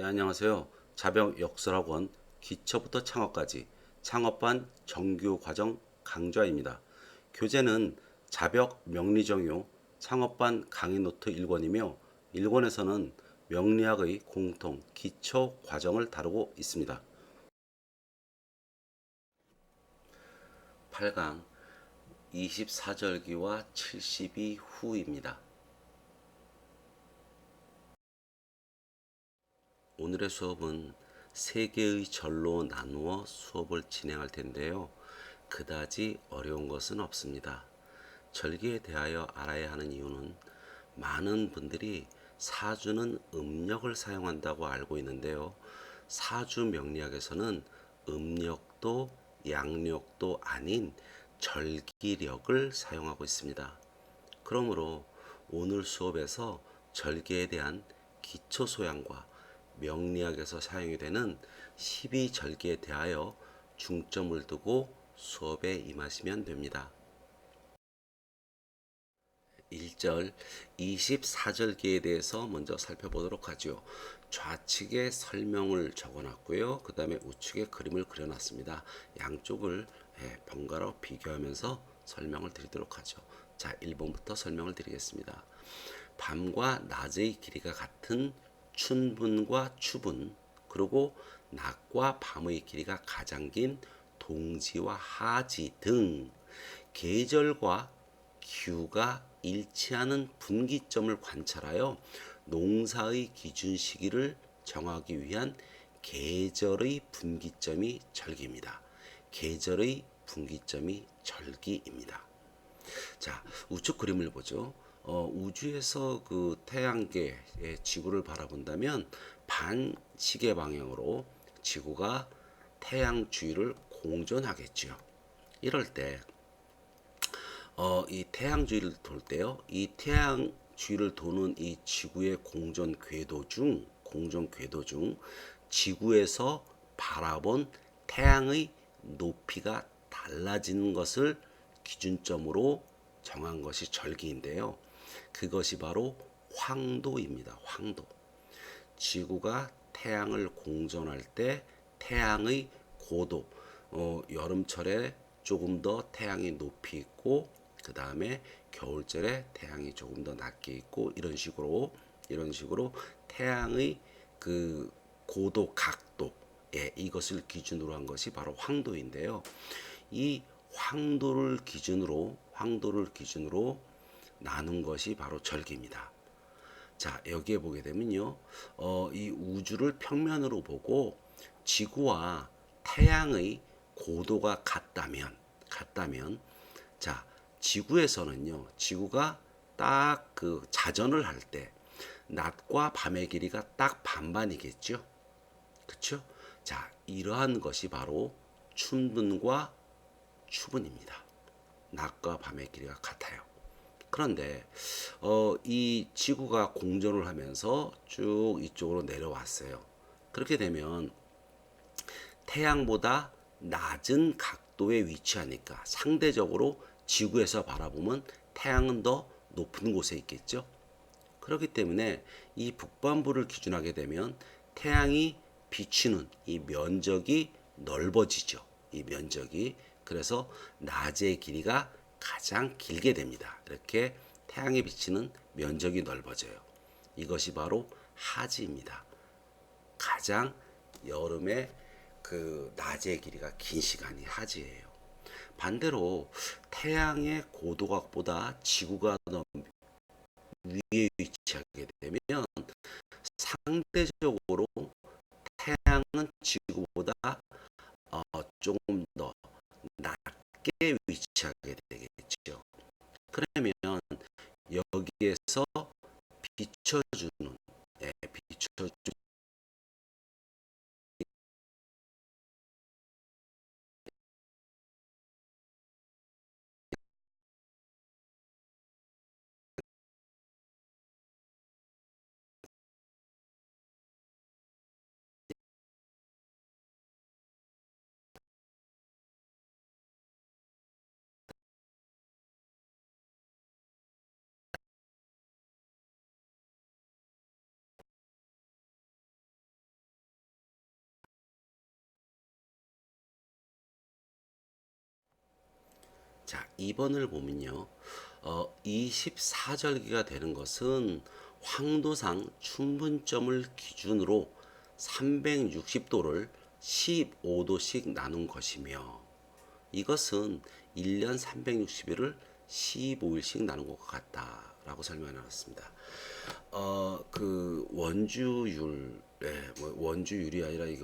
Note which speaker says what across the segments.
Speaker 1: 안녕하세요. 자병역설학원 기초부터 창업까지 창업반 정규 과정 강좌입니다. 교재는 자벽 명리정요 창업반 강의 노트 1권이며 1권에서는 명리학의 공통 기초 과정을 다루고 있습니다. 8강 24절기와 70이 후입니다. 오늘의 수업은 세 개의 절로 나누어 수업을 진행할 텐데요. 그다지 어려운 것은 없습니다. 절기에 대하여 알아야 하는 이유는 많은 분들이 사주는 음력을 사용한다고 알고 있는데요. 사주 명리학에서는 음력도 양력도 아닌 절기력을 사용하고 있습니다. 그러므로 오늘 수업에서 절기에 대한 기초 소양과 명리학에서 사용이 되는 12절기에 대하여 중점을 두고 수업에 임하시면 됩니다. 1절 24절기에 대해서 먼저 살펴보도록 하죠. 좌측에 설명을 적어놨고요. 그 다음에 우측에 그림을 그려놨습니다. 양쪽을 번갈아 비교하면서 설명을 드리도록 하죠. 자, 1번부터 설명을 드리겠습니다. 밤과 낮의 길이가 같은 춘분과 추분, 그리고 낮과 밤의 길이가 가장 긴 동지와 하지 등 계절과 기후가 일치하는 분기점을 관찰하여 농사의 기준 시기를 정하기 위한 계절의 분기점이 절기입니다. 계절의 분기점이 절기입니다. 자, 우측 그림을 보죠. 우주에서 그 태양계의 지구를 바라본다면 반시계 방향으로 지구가 태양 주위를 공전하겠죠. 이럴 때 이 태양 주위를 돌 때요. 이 태양 주위를 도는 이 지구의 공전 궤도 중 지구에서 바라본 태양의 높이가 달라지는 것을 기준점으로 정한 것이 절기인데요. 그것이 바로 황도입니다. 황도. 지구가 태양을 공전할 때 태양의 고도, 여름철에 조금 더 태양이 높이 있고 그 다음에 겨울철에 태양이 조금 더 낮게 있고 이런 식으로 태양의 그 고도 각도, 이것을 기준으로 한 것이 바로 황도인데요. 이 황도를 기준으로 나눈 것이 바로 절기입니다. 자, 여기에 보게 되면요, 이 우주를 평면으로 보고 지구와 태양의 고도가 같다면, 자, 지구가 딱 그 자전을 할 때 낮과 밤의 길이가 딱 반반이겠죠. 그렇죠? 자, 이러한 것이 바로 춘분과 추분입니다. 낮과 밤의 길이가 같아요. 그런데 이 지구가 공전을 하면서 쭉 이쪽으로 내려왔어요. 그렇게 되면 태양보다 낮은 각도에 위치하니까 상대적으로 지구에서 바라보면 태양은 더 높은 곳에 있겠죠. 그렇기 때문에 이 북반부를 기준하게 되면 태양이 비추는 이 면적이 넓어지죠. 이 면적이. 그래서 낮의 길이가 가장 길게 됩니다. 이렇게 태양이 비치는 면적이 넓어져요. 이것이 바로 하지입니다. 가장 여름에 그 낮의 길이가 긴 시간이 하지예요. 반대로 태양의 고도각보다 지구가 더 위에 위치하게 되면 상대적으로 태양은 지구보다 조금 더 낮게 위치하게 되겠죠. 그러면 여기에서 비춰주는 비춰주는 2번을 보면요. 24절기가 되는 것은 황도상 춘분점을 기준으로 360도를 15도씩 나눈 것이며 이것은 1년 360일을 15일씩 나눈 것과 같다라고 설명해 놨습니다. 그 원주율, 뭐 원주율이 아니라 이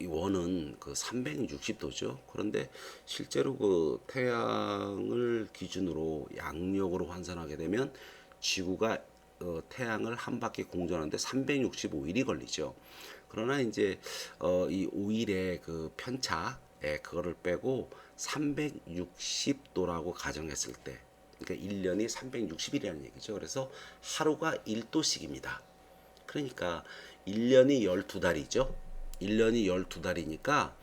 Speaker 1: 원은 그 360도죠. 그런데 실제로 그 태양을 기준으로 양력으로 환산하게 되면 지구가 태양을 한 바퀴 공전하는데 365일이 걸리죠. 그러나 이제 이 5일의 그 편차, 그거를 빼고 360도라고 가정했을 때, 그러니까 1년이 360일이라는 얘기죠. 그래서 하루가 1도씩입니다. 그러니까 1년이 12달이죠. 1년이 12달이니까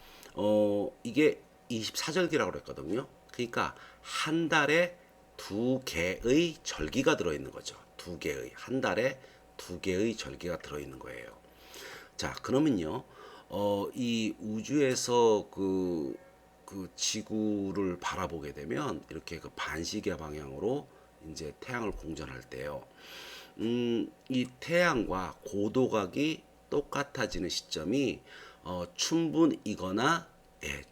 Speaker 1: 이게 24절기라고 그랬거든요. 그러니까 한 달에 두 개의 절기가 들어있는 거죠. 두 개의, 한 달에 두 개의 절기가 들어있는 거예요. 자, 그러면요, 이 우주에서 그 지구를 바라보게 되면 이렇게 그 반시계 방향으로 이제 태양을 공전할 때요. 이 태양과 고도각이 똑같아지는 시점이 춘분이거나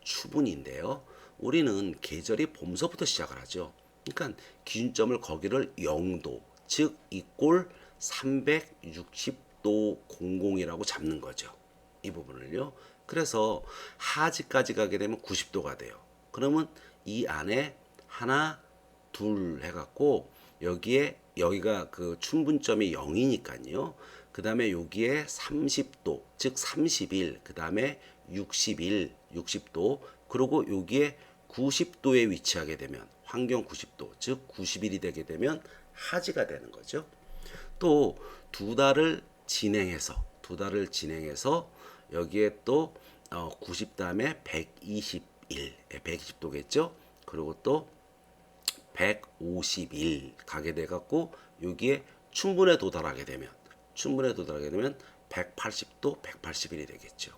Speaker 1: 추분인데요. 우리는 계절이 봄서부터 시작을 하죠. 그러니까 기준점을 거기를 0도, 즉 이꼴 360도 00이라고 잡는 거죠. 이 부분을요. 그래서 하지까지 가게 되면 90도가 돼요. 그러면 이 안에 하나, 둘 해갖고 여기가 그 춘분점이 0이니까요. 그 다음에 여기에 30도, 즉 30일, 그 다음에 60일, 60도, 그리고 여기에 90도에 위치하게 되면 환경 90도, 즉 90일이 되게 되면 하지가 되는 거죠. 또 두 달을 진행해서 여기에 또 90 다음에 120일, 120도겠죠. 그리고 또 150일 가게 돼 갖고 여기에 춘분에 도달하게 되면 180도, 180일이 되겠죠.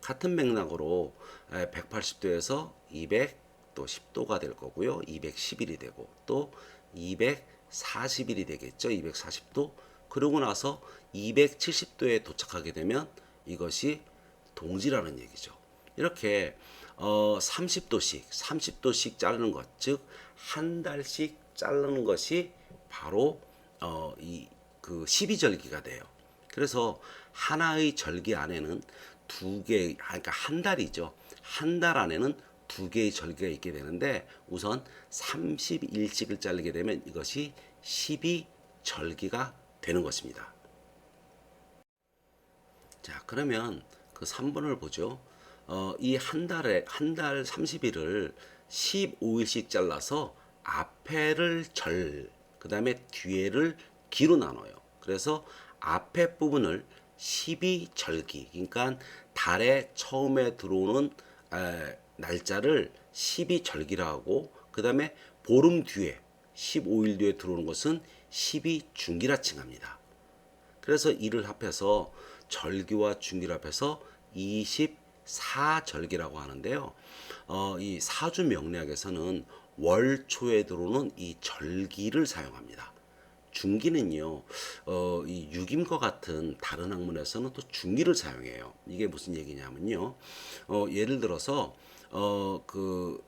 Speaker 1: 같은 맥락으로 180도에서 200, 또 10도가 될 거고요. 210일이 되고 또 240일이 되겠죠. 240도. 그러고 나서 270도에 도착하게 되면 이것이 동지라는 얘기죠. 이렇게 30도씩 자르는 것, 즉 한 달씩 자르는 것이 바로 이 그 12절기가 돼요. 그래서 하나의 절기 안에는 그러니까 한 달이죠. 한 달 안에는 두 개의 절기가 있게 되는데 우선 30일씩을 자르게 되면 이것이 12절기가 되는 것입니다. 자, 그러면 그 3번을 보죠. 이 한 달 30일을 15일씩 잘라서 앞에를 절, 그 다음에 뒤에를 기로 나눠요. 그래서 앞에 부분을 12절기, 그러니까 달에 처음에 들어오는 날짜를 12절기라 하고, 그 다음에 보름 뒤에 15일 뒤에 들어오는 것은 12중기라 칭합니다. 그래서 이를 합해서 절기와 중기를 합해서 24절기라고 하는데요. 이 사주 명리학에서는 월 초에 들어오는 이 절기를 사용합니다. 중기는요, 이 육임과 같은 다른 학문에서는 또 중기를 사용해요. 이게 무슨 얘기냐면요, 예를 들어서 그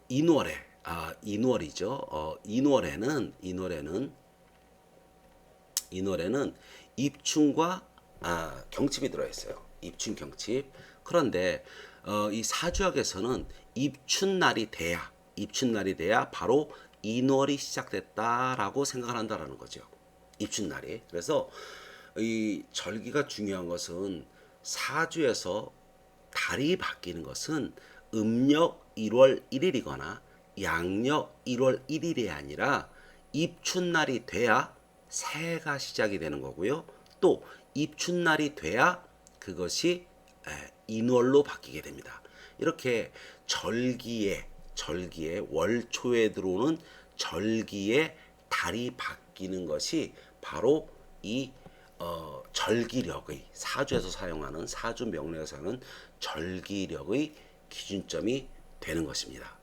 Speaker 1: 인월에 인월이죠. 인월에는 입춘과 경칩이 들어있어요. 입춘 경칩. 그런데 이 사주학에서는 입춘날이 돼야 바로 인월이 시작됐다라고 생각을 한다라는 거죠. 입춘날이. 그래서 이 절기가 중요한 것은 사주에서 달이 바뀌는 것은 음력 1월 1일이거나 양력 1월 1일이 아니라 입춘날이 돼야 새해가 시작이 되는 거고요. 또 입춘날이 돼야 그것이 인월로 바뀌게 됩니다. 이렇게 절기에 월초에 들어오는 절기에 달이 바뀌는 것이 바로 이 절기력의 사주에서 사용하는 사주 명리에서 사용하는 절기력의 기준점이 되는 것입니다.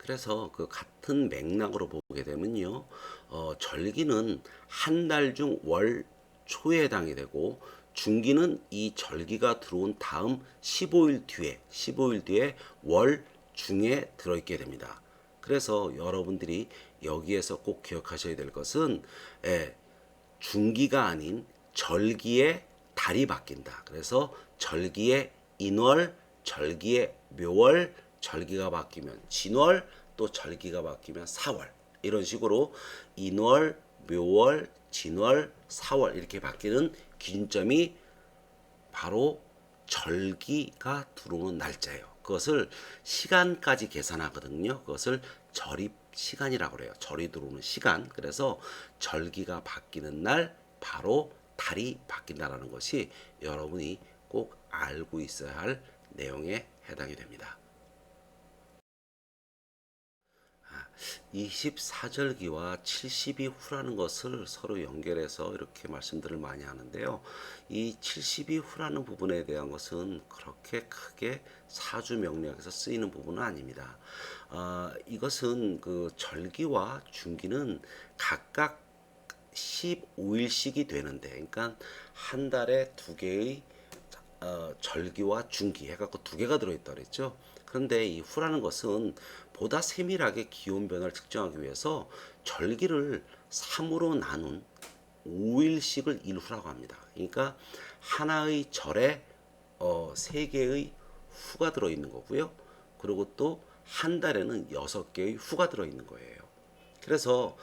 Speaker 1: 그래서 그 같은 맥락으로 보게 되면요, 절기는 한 달 중 월 초에 해당이 되고, 중기는 이 절기가 들어온 다음 15일 뒤에 월 중에 들어있게 됩니다. 그래서 여러분들이 여기에서 꼭 기억하셔야 될 것은, 중기가 아닌 절기의 달이 바뀐다. 그래서 절기의 인월, 절기의 묘월, 절기가 바뀌면 진월, 또 절기가 바뀌면 사월, 이런 식으로 인월, 묘월, 진월, 사월 이렇게 바뀌는 기준점이 바로 절기가 들어오는 날짜예요. 그것을 시간까지 계산하거든요. 그것을 절입 시간이라고 그래요. 절이 들어오는 시간. 그래서 절기가 바뀌는 날 바로 달이 바뀐다라는 것이 여러분이 꼭 알고 있어야 할 내용에 해당이 됩니다. 24절기와 70이후라는 것을 서로 연결해서 이렇게 말씀들을 많이 하는데요. 이 70이후라는 부분에 대한 것은 그렇게 크게 사주 명리학에서 쓰이는 부분은 아닙니다. 이것은 그 절기와 중기는 각각 15일씩이 되는데, 그러니까 한 달에 두 개의 절기와 중기 해갖고 두 개가 들어있다 그랬죠. 그런데 이 후라는 것은 보다 세밀하게 기온 변화를 측정하기 위해서 절기를 3으로 나눈 5일씩을 일후라고 합니다. 그러니까 하나의 절에 3개의 후가 들어있는 거고요. 그리고 또 한 달에는 6개의 후가 들어있는 거예요. 그래서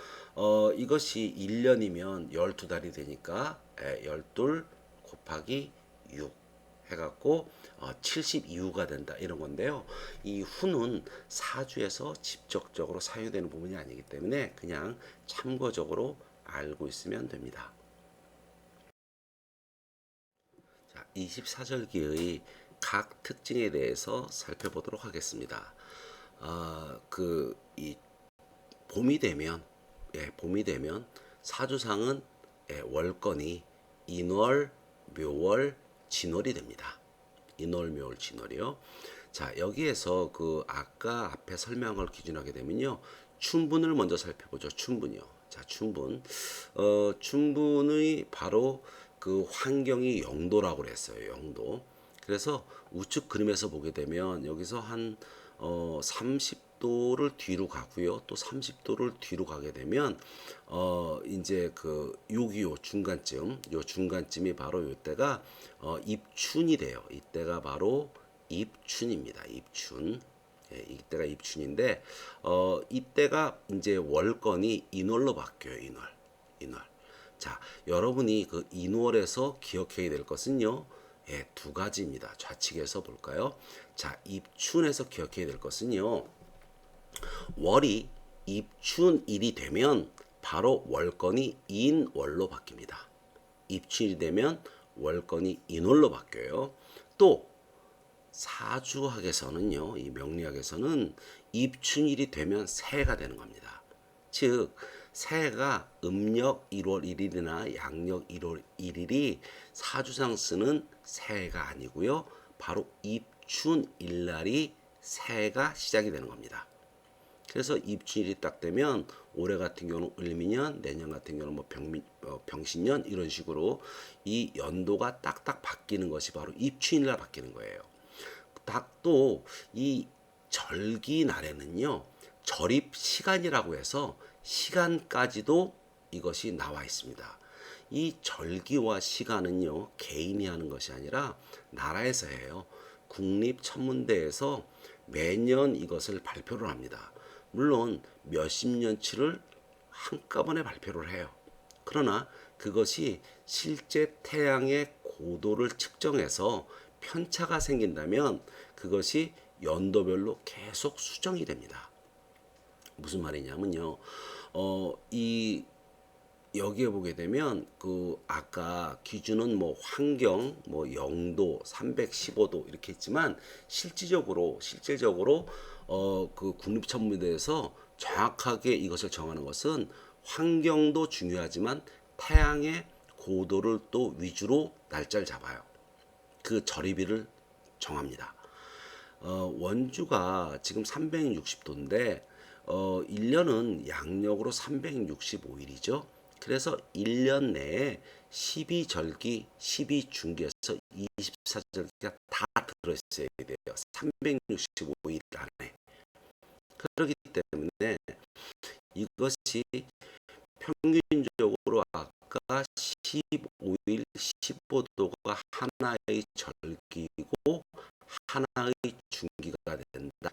Speaker 1: 이것이 1년이면 12달이 되니까 12 곱하기 6 해갖고 72후가 된다 이런 건데요. 이 후는 사주에서 직접적으로 사용되는 부분이 아니기 때문에 그냥 참고적으로 알고 있으면 됩니다. 자, 24절기의 각 특징에 대해서 살펴보도록 하겠습니다. 이 봄이 되면 사주상은 월건이 인월, 묘월, 진월이 됩니다. 인월, 묘월, 진월이요. 자, 여기에서 그 아까 앞에 설명한 걸 기준하게 되면요, 춘분을 먼저 살펴보죠. 춘분이요. 자, 춘분. 춘분의 바로 그 환경이 영도라고 그랬어요. 영도. 그래서 우측 그림에서 보게 되면 여기서 한 30도를 뒤로 가고요. 또 30도를 뒤로 가게 되면 이제 그 6.25 중간쯤, 요 중간쯤이 바로 요때가 입춘이 돼요. 이때가 바로 입춘입니다. 입춘. 예, 이때가 입춘인데 이때가 이제 월건이 인월로 바뀌어요. 인월. 자, 여러분이 그 인월에서 기억해야 될 것은요, 두 가지입니다. 좌측에서 볼까요? 자, 입춘에서 기억해야 될 것은요, 월이 입춘일이 되면 바로 월건이 인월로 바뀝니다. 입춘이 되면 월건이 인월로 바뀌어요. 또 사주학에서는요, 이 명리학에서는 입춘일이 되면 새해가 되는 겁니다. 즉 새해가 음력 1월 1일이나 양력 1월 1일이 사주상 쓰는 새해가 아니고요, 바로 입춘일 날이 새해가 시작이 되는 겁니다. 그래서 입춘일이 딱 되면 올해 같은 경우는 을미년, 내년 같은 경우는 뭐 병신년 이런 식으로 이 연도가 딱딱 바뀌는 것이 바로 입춘일 날 바뀌는 거예요. 또 이 절기 날에는요, 절입 시간이라고 해서 시간까지도 이것이 나와 있습니다. 이 절기와 시간은요, 개인이 하는 것이 아니라 나라에서 해요. 국립천문대에서 매년 이것을 발표를 합니다. 물론 몇십 년치를 한꺼번에 발표를 해요. 그러나 그것이 실제 태양의 고도를 측정해서 편차가 생긴다면 그것이 연도별로 계속 수정이 됩니다. 무슨 말이냐면요, 이 여기에 보게 되면 그 아까 기준은 뭐 환경, 뭐 영도, 315도 이렇게 했지만 실질적으로 그 국립천문대에서 정확하게 이것을 정하는 것은 환경도 중요하지만 태양의 고도를 또 위주로 날짜를 잡아요. 그 절입일을 정합니다. 원주가 지금 360도인데 1년은 양력으로 365일이죠. 그래서 1년 내에 12절기, 12중기에서 24절기가 다 들어있어야 돼요. 365일 안에. 그렇기 때문에 이것이 평균적으로 아까 15일, 15도가 하나의 절기고 하나의 중기가 된다.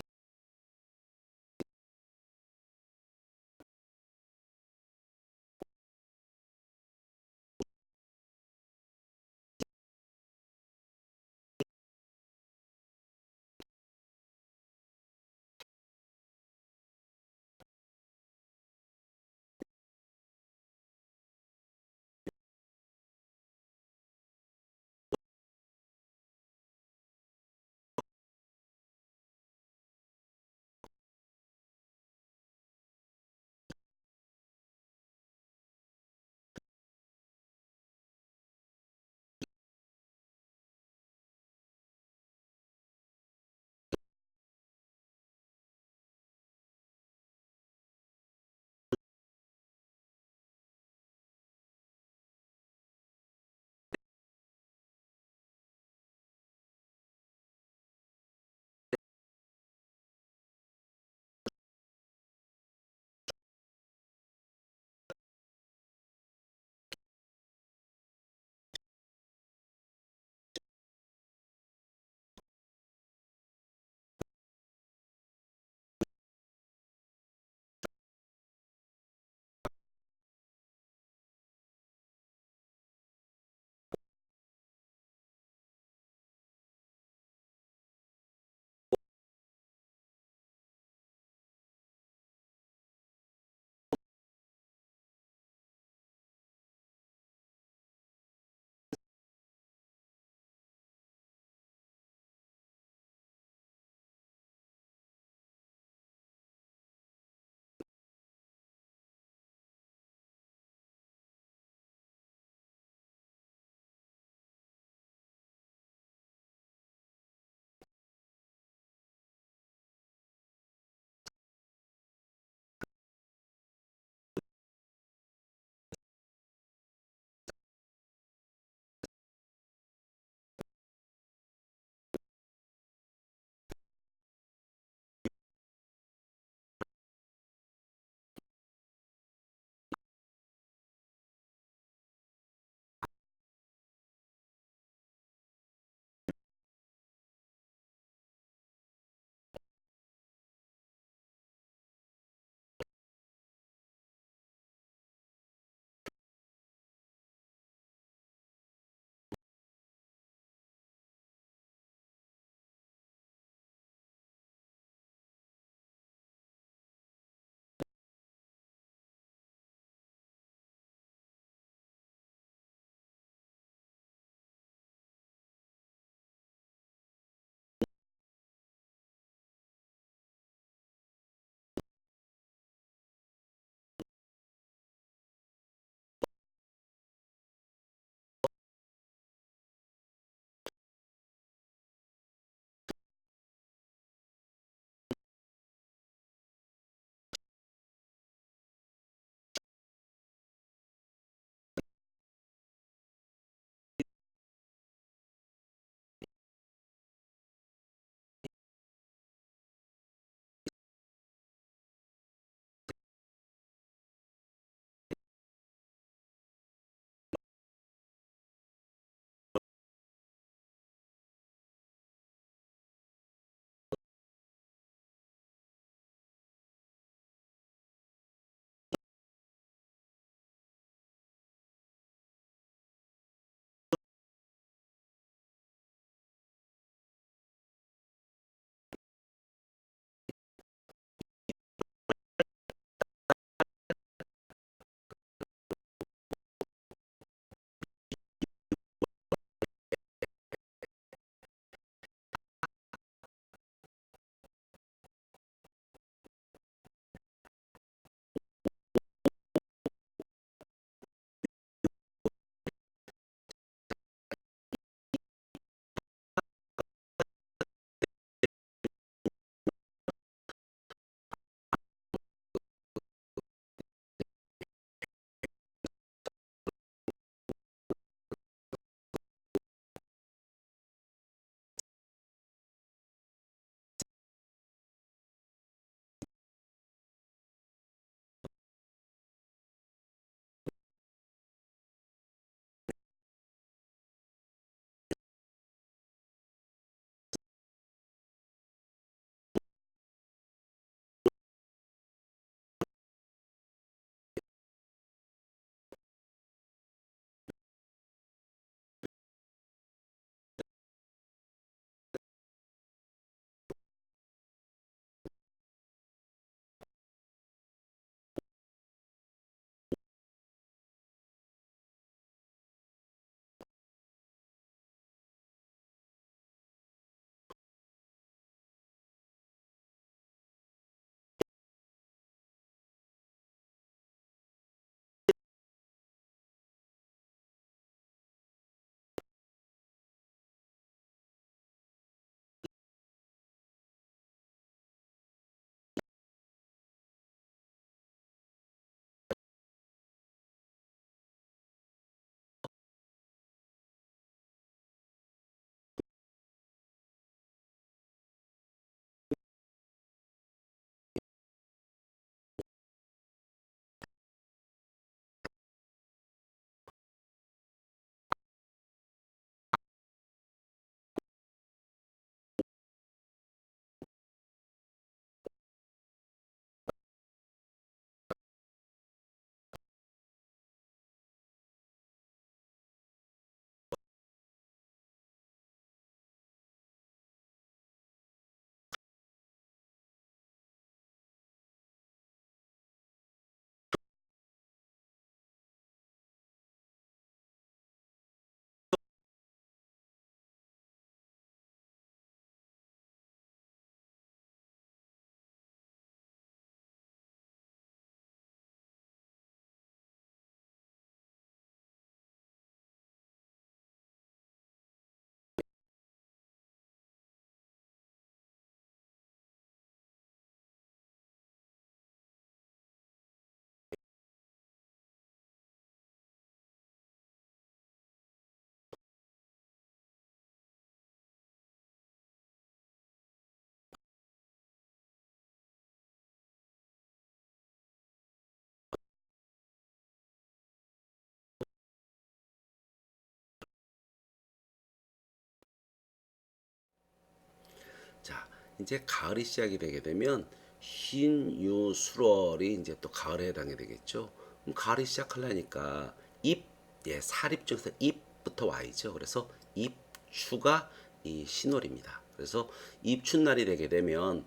Speaker 1: 이제 가을이 시작이 되게 되면 신유술월이 이제 또 가을에 해당이 되겠죠. 그럼 가을이 시작하려니까 잎, 예, 살잎 중에서 잎부터 와야죠. 그래서 잎추가 이 신월입니다. 그래서 입춘날이 되게 되면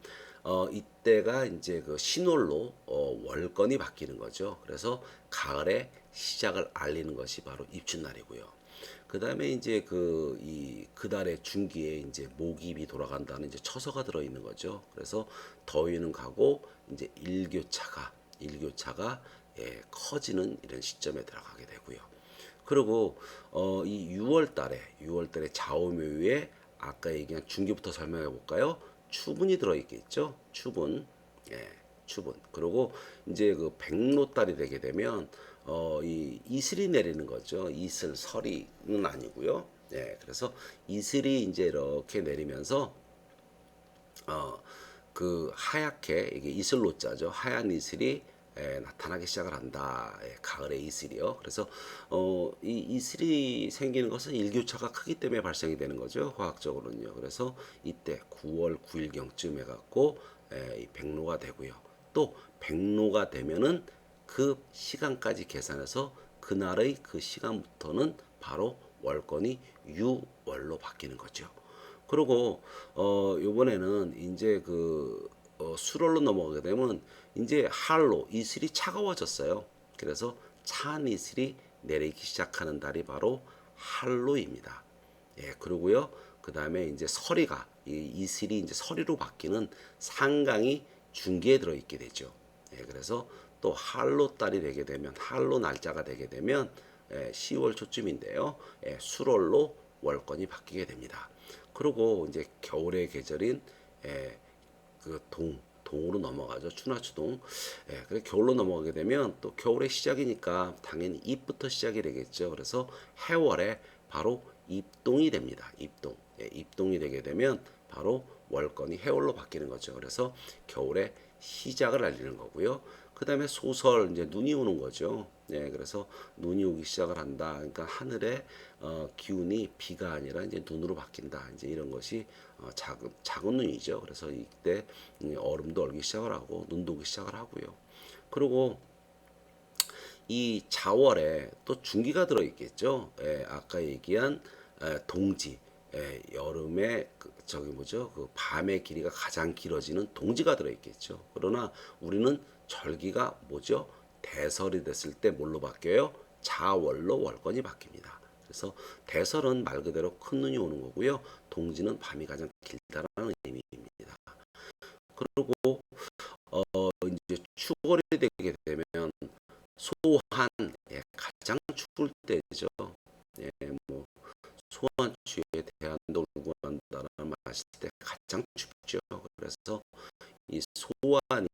Speaker 1: 이때가 이제 그 신월로 월건이 바뀌는 거죠. 그래서 가을의 시작을 알리는 것이 바로 입춘날이고요. 그 다음에 이제 그 달의 중기에 이제 모기입이 돌아간다는 이제 처서가 들어있는 거죠. 그래서 더위는 가고 이제 일교차가 예, 커지는 이런 시점에 들어가게 되고요. 그리고 이 6월 달에 좌우묘에 아까 얘기한 중기부터 설명해 볼까요? 추분이 들어 있겠죠. 추분. 예. 추분. 그리고 이제 그 백로달이 되게 되면 이 이슬이 내리는 거죠. 이슬 서리는 아니고요. 예. 그래서 이슬이 이제 이렇게 내리면서 어, 그 하얗게 이게 이슬로자죠. 하얀 이슬이 나타나기 시작을 한다. 가을의 이슬이요. 그래서 이 이슬이 생기는 것은 일교차가 크기 때문에 발생이 되는 거죠. 화학적으로는요. 그래서 이때 9월 9일경쯤 해갖고 이 백로가 되고요. 또 백로가 되면은 그 시간까지 계산해서 그날의 그 시간부터는 바로 월권이 유월로 바뀌는 거죠. 그리고 요번에는 이제 수월로 넘어가게 되면 이제 한로 이슬이 차가워졌어요. 그래서 찬 이슬이 내리기 시작하는 달이 바로 한로입니다. 예, 그리고요. 그다음에 이제 서리가 이 이슬이 이제 서리로 바뀌는 상강이 중기에 들어 있게 되죠. 예, 그래서 또 한로 달이 되게 되면 한로 날짜가 되게 되면 10월 초쯤인데요. 수월로 월권이 바뀌게 됩니다. 그리고 이제 겨울의 계절인 동으로 넘어가죠. 추나추동. 그래 겨울로 넘어가게 되면 또 겨울의 시작이니까 당연히 입부터 시작이 되겠죠. 그래서 해월에 바로 입동이 됩니다. 입동. 입동이 되게 되면 바로 월권이 해월로 바뀌는 거죠. 그래서 겨울의 시작을 알리는 거고요. 그 다음에 소설 이제 눈이 오는 거죠. 그래서 눈이 오기 시작을 한다. 그러니까 하늘의 기운이 비가 아니라 이제 눈으로 바뀐다. 이제 이런 것이 작은 눈이죠. 그래서 이때 얼음도 얼기 시작을 하고 눈도 오기 시작을 하고요. 그리고 이 자월에 또 중기가 들어 있겠죠. 아까 얘기한 동지, 여름에 저기 뭐죠? 그 밤의 길이가 가장 길어지는 동지가 들어 있겠죠. 그러나 우리는 절기가 뭐죠? 대설이 됐을 때 뭘로 바뀌어요? 자월로 월권이 바뀝니다. 그래서 대설은 말 그대로 큰 눈이 오는 거고요. 동지는 밤이 가장 길다라는 의미입니다. 그리고 이제 추월이 되게 되면 소한 가장 추울 때죠. 예, 뭐 소환추위에 대한도 울고 한다는 말 했을 때 가장 춥죠. 그래서 이 소환이